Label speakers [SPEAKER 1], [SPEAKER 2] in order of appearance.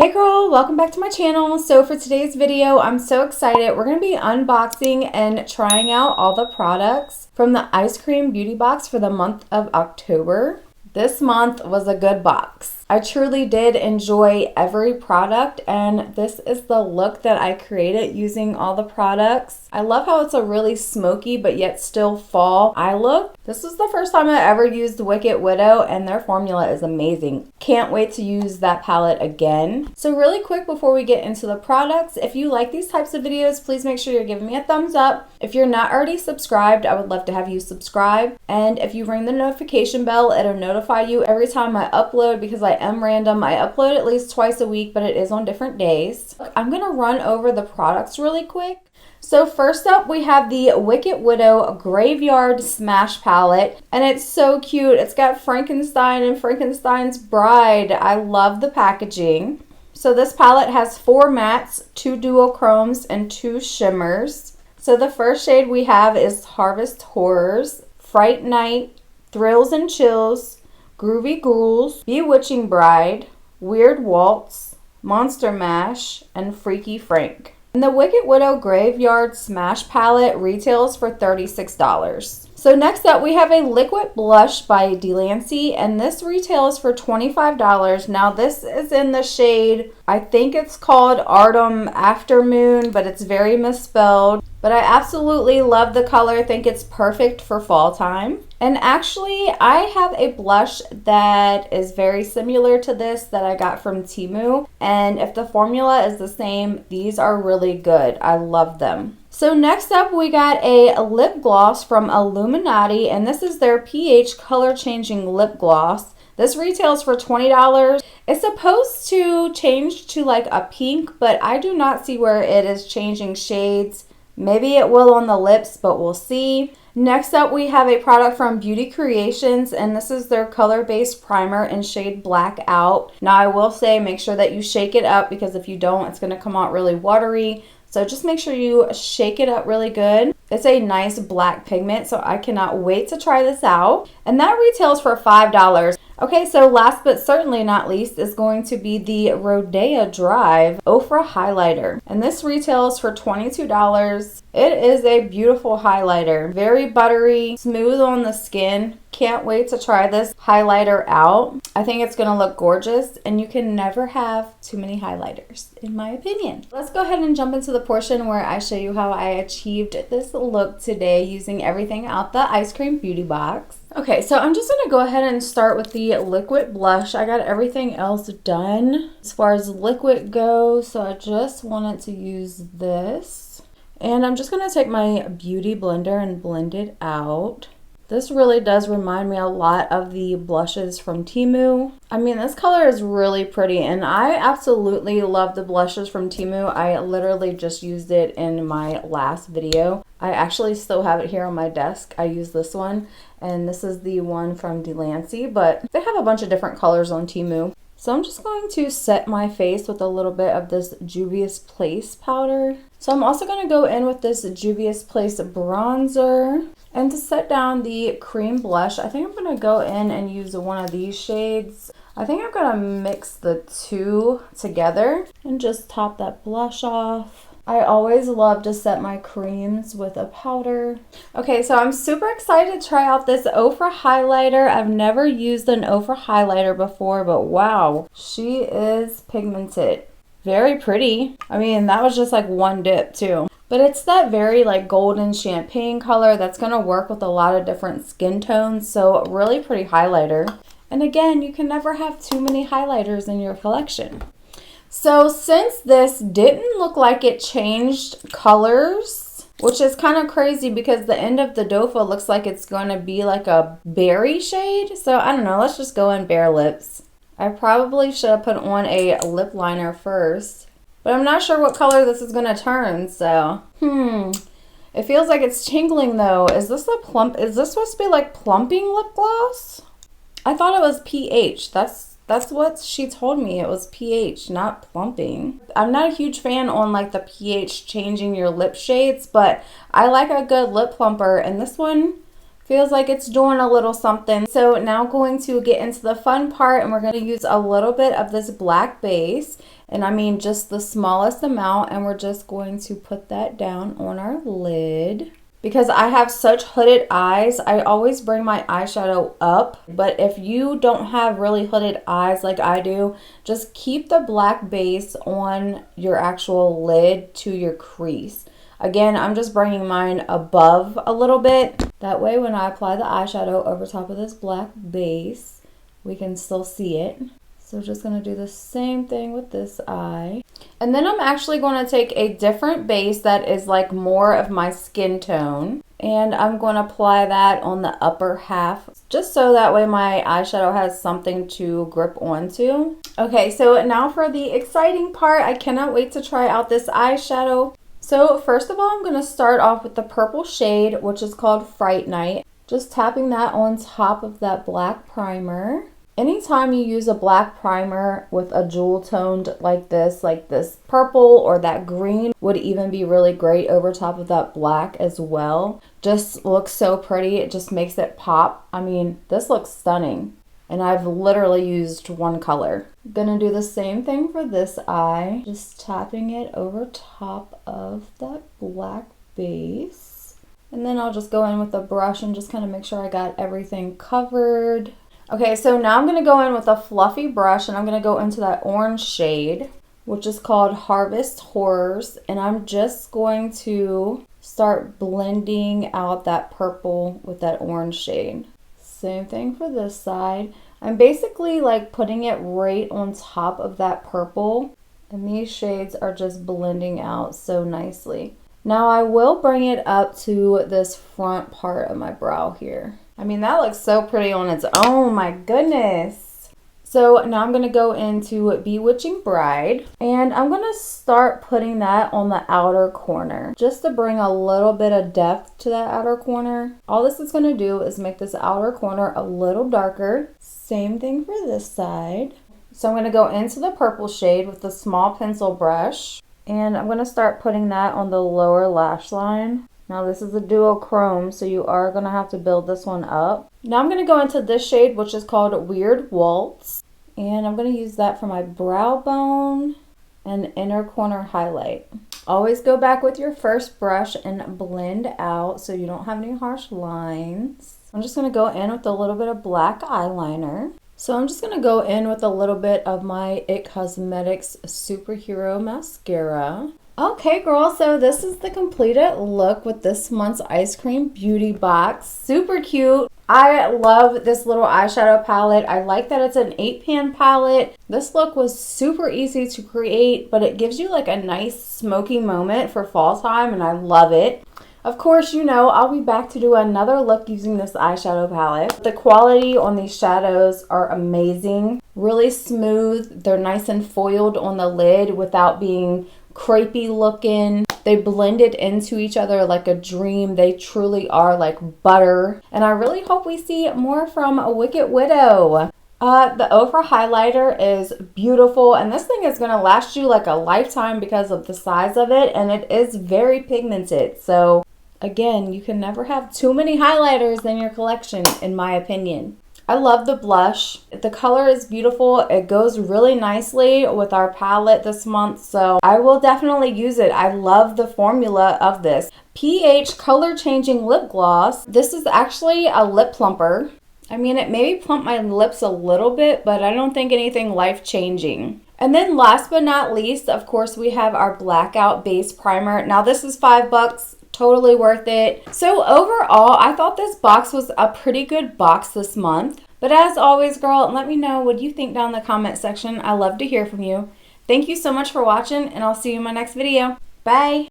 [SPEAKER 1] Hey girl, welcome back to my channel. So for today's video, I'm so excited. We're going to be unboxing and trying out all the products from the EYESCREAM beauty box for the month of October. This month was a good box. I truly did enjoy every product, and this is the look that I created using all the products. I love how it's a really smoky but yet still fall eye look. This is the first time I ever used Wicked Widow, and their formula is amazing. Can't wait to use that palette again. So really quick before we get into the products, if you like these types of videos, please make sure you're giving me a thumbs up. If you're not already subscribed, I would love to have you subscribe. And if you ring the notification bell, it'll notify you every time I upload, because I am random. I upload at least twice a week, but it is on different days. I'm gonna run over the products really quick. So first up, we have the Wicked Widow Graveyard Smash Palette, and it's so cute. It's got Frankenstein and Frankenstein's Bride. I love the packaging. So this palette has 4 mattes, 2 duochromes, and 2 shimmers. So the first shade we have is Harvest Horrors, Fright Night, Thrills and Chills, Groovy Ghouls, Bewitching Bride, Weird Waltz, Monster Mash, and Freaky Frank. And the Wicked Widow Graveyard Smash Palette retails for $36. So next up, we have a liquid blush by Delancey, and this retails for $25. Now this is in the shade, I think it's called Autumn Aftermoon, but it's very misspelled. But I absolutely love the color. I think it's perfect for fall time. And actually, I have a blush that is very similar to this that I got from Temu. And if the formula is the same, these are really good. I love them. So next up, we got a lip gloss from Illuminati, and this is their pH color changing lip gloss. This retails for $20. It's supposed to change to like a pink, but I do not see where it is changing shades. Maybe it will on the lips, but we'll see. Next up, we have a product from Beauty Creations, and this is their color-based primer in shade Blackout. Now, I will say make sure that you shake it up, because if you don't, it's going to come out really watery. So just make sure you shake it up really good. It's a nice black pigment, so I cannot wait to try this out. And that retails for $5. Okay, so last but certainly not least is going to be the Rodea Drive Ofra Highlighter. And this retails for $22. It is a beautiful highlighter. Very buttery, smooth on the skin. Can't wait to try this highlighter out. I think it's gonna look gorgeous, and you can never have too many highlighters, in my opinion. Let's go ahead and jump into the portion where I show you how I achieved this look today using everything out the EYESCREAM beauty box. Okay, so I'm just gonna go ahead and start with the liquid blush. I got everything else done as far as liquid goes, so I just wanted to use this. And I'm just gonna take my beauty blender and blend it out. This really does remind me a lot of the blushes from Temu. I mean, this color is really pretty, and I absolutely love the blushes from Temu. I literally just used it in my last video. I actually still have it here on my desk. I use this one, and this is the one from Delancey, but they have a bunch of different colors on Temu. So I'm just going to set my face with a little bit of this Juvia's Place powder. So I'm also going to go in with this Juvia's Place bronzer. And to set down the cream blush, I think I'm going to go in and use one of these shades. I think I'm going to mix the two together and just top that blush off. I always love to set my creams with a powder. Okay, so I'm super excited to try out this Ofra highlighter. I've never used an Ofra highlighter before, but wow, she is pigmented. Very pretty. I mean, that was just like one dip too. But it's that very like golden champagne color that's going to work with a lot of different skin tones. So really pretty highlighter. And again, you can never have too many highlighters in your collection. So since this didn't look like it changed colors, which is kind of crazy because the end of the dofa looks like it's going to be like a berry shade. So I don't know, let's just go in bare lips. I probably should have put on a lip liner first, but I'm not sure what color this is going to turn. So, it feels like it's tingling though. Is this supposed to be like plumping lip gloss? I thought it was pH. That's what she told me. It was pH, not plumping. I'm not a huge fan on like the pH changing your lip shades, but I like a good lip plumper, and this one Feels like it's doing a little something. So now going to get into the fun part, and we're going to use a little bit of this black base, and I mean just the smallest amount, and we're just going to put that down on our lid. Because I have such hooded eyes, I always bring my eyeshadow up, but if you don't have really hooded eyes like I do, just keep the black base on your actual lid to your crease. Again, I'm just bringing mine above a little bit. That way when I apply the eyeshadow over top of this black base, we can still see it. So just going to do the same thing with this eye. And then I'm actually going to take a different base that is like more of my skin tone. And I'm going to apply that on the upper half, just so that way my eyeshadow has something to grip onto. Okay, so now for the exciting part. I cannot wait to try out this eyeshadow. So first of all, I'm going to start off with the purple shade, which is called Fright Night. Just tapping that on top of that black primer. Anytime you use a black primer with a jewel toned like this purple or that green would even be really great over top of that black as well. Just looks so pretty. It just makes it pop. I mean, this looks stunning. And I've literally used one color. I'm gonna do the same thing for this eye. Just tapping it over top of that black base. And then I'll just go in with a brush and just kind of make sure I got everything covered. Okay, so now I'm going to go in with a fluffy brush, and I'm going to go into that orange shade, which is called Harvest Horrors, and I'm just going to start blending out that purple with that orange shade. Same thing for this side. I'm basically like putting it right on top of that purple, and these shades are just blending out so nicely. Now I will bring it up to this front part of my brow here. I mean, that looks so pretty on its own, my goodness. So now I'm going to go into Bewitching Bride, and I'm going to start putting that on the outer corner just to bring a little bit of depth to that outer corner. All this is going to do is make this outer corner a little darker. Same thing for this side. So I'm going to go into the purple shade with a small pencil brush, and I'm going to start putting that on the lower lash line. Now this is a duochrome, so you are going to have to build this one up. Now I'm going to go into this shade, which is called Weird Waltz. And I'm going to use that for my brow bone and inner corner highlight. Always go back with your first brush and blend out so you don't have any harsh lines. I'm just going to go in with a little bit of black eyeliner. So I'm just going to go in with a little bit of my IT Cosmetics Superhero Mascara. Okay, girl, so this is the completed look with this month's Ice Cream Beauty Box. Super cute. I love this little eyeshadow palette. I like that it's an 8-pan palette. This look was super easy to create, but it gives you like a nice smoky moment for fall time, and I love it. Of course, you know, I'll be back to do another look using this eyeshadow palette. The quality on these shadows are amazing. Really smooth. They're nice and foiled on the lid without being crepey looking. They blended into each other like a dream. They truly are like butter. And I really hope we see more from Wicked Widow. The Ofra highlighter is beautiful, and this thing is going to last you like a lifetime because of the size of it, and it is very pigmented. So again, you can never have too many highlighters in your collection, in my opinion. I love the blush. The color is beautiful. It goes really nicely with our palette this month, so I will definitely use it. I love the formula of this. pH Color Changing Lip Gloss. This is actually a lip plumper. I mean, it maybe plumped my lips a little bit, but I don't think anything life-changing. And then last but not least, of course, we have our Blackout Base Primer. Now, this is $5. Totally worth it. So overall, I thought this box was a pretty good box this month. But as always, girl, let me know what you think down in the comment section. I love to hear from you. Thank you so much for watching, and I'll see you in my next video. Bye!